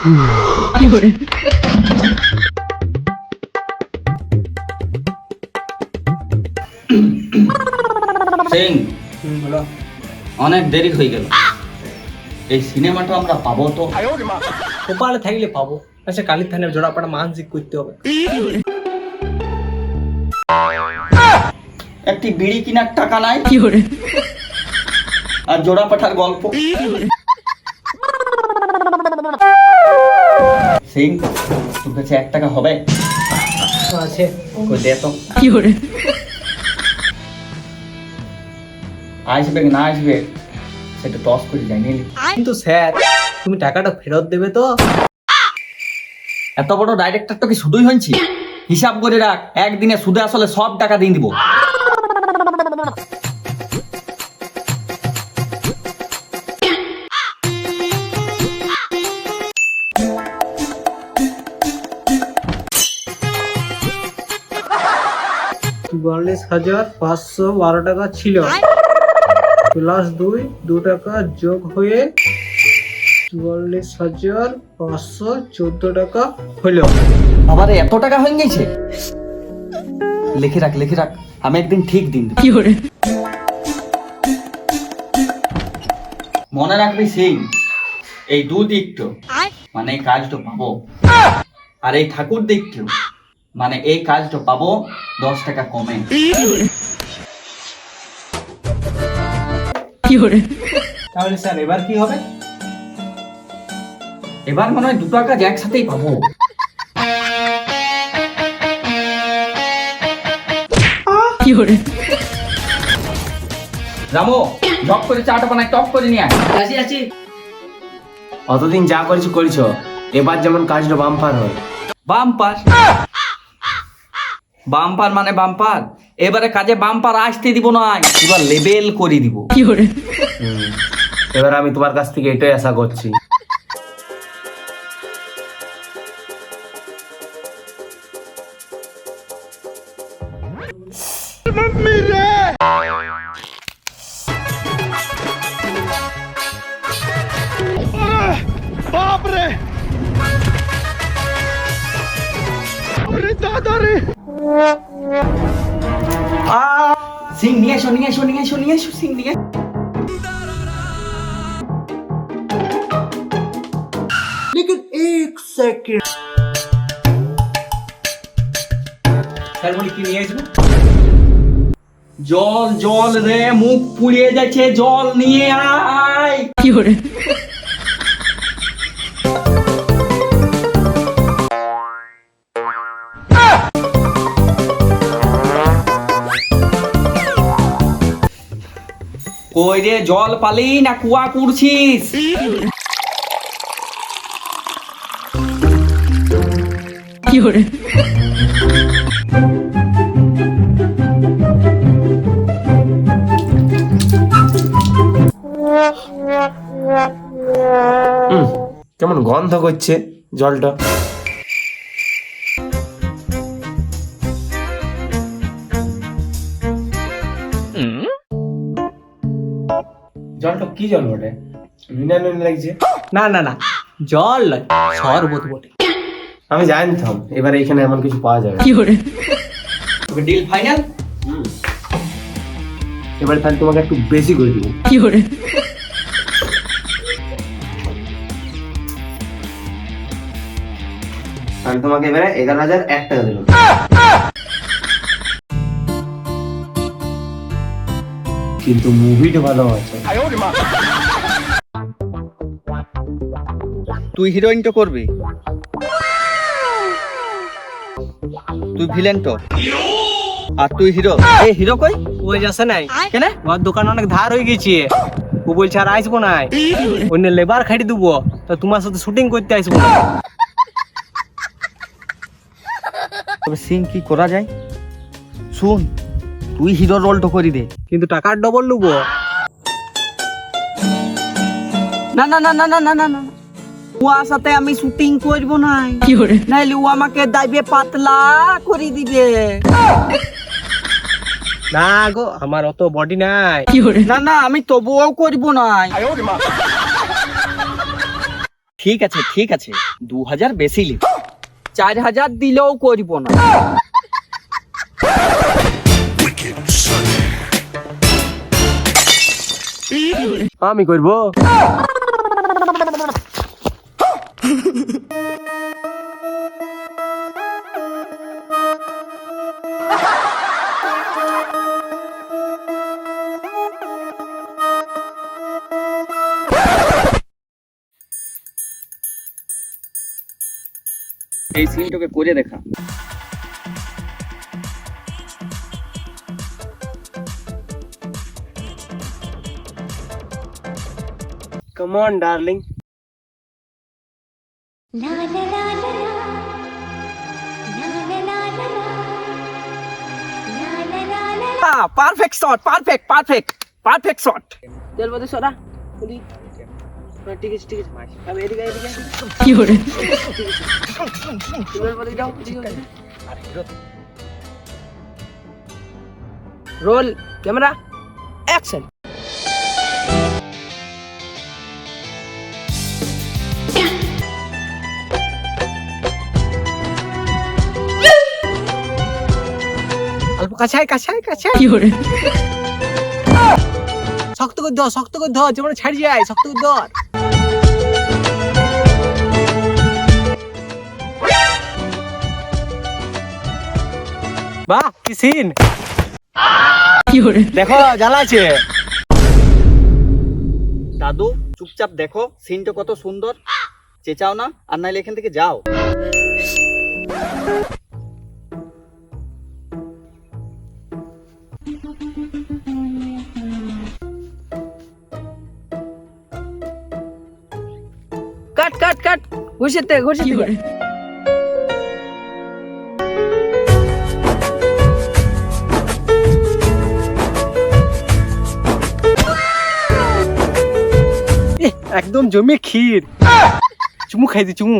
সিং, অনেক দেরি হয়ে গেল, এই সিনেমাটা আমরা পাবো তো? কপালে থাকলে পাবো। আচ্ছা, কালীর থানের জোড়াপাটা মানসিক করতে হবে। একটি বিড়ি কিনার টাকা নাই, আর জোড়া পাঠার গল্প। সিং, তোর কাছে 1 টাকা হবে? আছে। কই দে তো। আসবে না আসবে সেটা টস করে জানিয়ে নি। কিন্তু স্যার, তুমি টাকাটা ফেরত দেবে তো? এত বড় ডাইরেক্টর তো কি শুধুই হয়েছি? হিসাব করে রাখ, একদিনে সুদে আসলে সব টাকা দিয়ে দিব। চুয়াল্লিশ 512 টাকা ছিল, প্লাস 2 টাকা যোগ হয়ে 44,514 টাকা হলো। আবার এত টাকা হয়ে গেছে? লিখে রাখ, লিখে রাখ, আমি একদিন ঠিক দিন দেব। মনে রাখবি সিং, এই দিকটো মানে এই কাজটা পাবো, আর এই ঠাকুর দিকটো মানে এই কাজটা পাবো 10 টাকা কমে। তাহলে স্যার এবার কি হবে? এবার মনে হয় 2 টাকা একসাথেই পাবো। রামো, জব করে চাটা বানাই, টপ করে নিয়ে আয়। আছি। অতদিন যা করেছো করেছো, এবার যেমন কাজটা বাম্পার হয়। বাম্পার? বাম্পার মানে বাম্পার? এবারে কাজে বাম্পার আসতে দিব না, এবার লেবেল করে দিব। এবার আমি তোমার কাছ থেকে এটাই আশা করছি। সিং নিয়ে এসো, নিয়ে এসো, নিয়ে এসো, নিয়ে এসো, সিং নিয়ে। স্যার বলি কি নিয়ে আসবো? জল জল রে, মুখ পুড়িয়ে যাচ্ছে, জল নিয়ে আয়। কই রে, জল পালি না কুয়া কুড়ছিস? কেমন গন্ধ করছে জলটা। জলটা কি জল বটে? নুনা নুনা লাগছে। না, জল নয়, শরবত বটে। আমি জানতাম এবার এখানে এমন কিছু পাওয়া যাবে। তবে ডিল ফাইনাল? এবার তাহলে তোমাকে একটু বেশি করে দিব। আমি তোমাকে এবারে 11,001 টাকা দিলাম। কিন্তু মুভিটা ভালো আছে। তুই হিরোইন তো করবি, তুই ভিলেন তো, আর তুই হিরো। এই হিরো কই? ওই যাচ্ছে নাই কেন? ওর দোকান অনেক ধার হয়ে গেছে, ও বলছে আর আসবো না, অন্য লেবার খাটি দেবো, তো তোমার সাথে শুটিং করতে আসবো না। তবে সিং কি করা যায়? শুন, তুই হিরো রোলটা করে দে। কিন্তু টাকার ডবল নেবো। না না না না না না না না, ওর সাথে আমি শুটিং করব না, নাইলে ও আমাকে দাইবে পাতলা করে দিবে। না গো, আমার অত বডি নাই। না না, আমি তবুও করব না। ঠিক আছে 2000 বেশি লিখ। 4000 দিলেও করব না। আমি করবো। এই সিনটাকে করে দেখা। Come on, darling. La la la la la. La la la la la. La la la la la. Perfect shot, perfect shot. তেল বদে সরা বলি। ঠিক আছে আমি এদিকে কি করে তেল বদে দাও। Roll camera action. অল্প কাছাই কি করে শক্ত করে ধর যেমন ছাড়ি যায়, শক্ত করে ধর। বাহ কি সিন, দেখো জ্বালা আছে। দাদু চুপচাপ দেখো সিনটা কত সুন্দর, চেঁচাও না আর নাইলে এখান থেকে যাও। কাট ঘুষিতে একদম জমে ক্ষীর, চুমু খাইছি চুমু।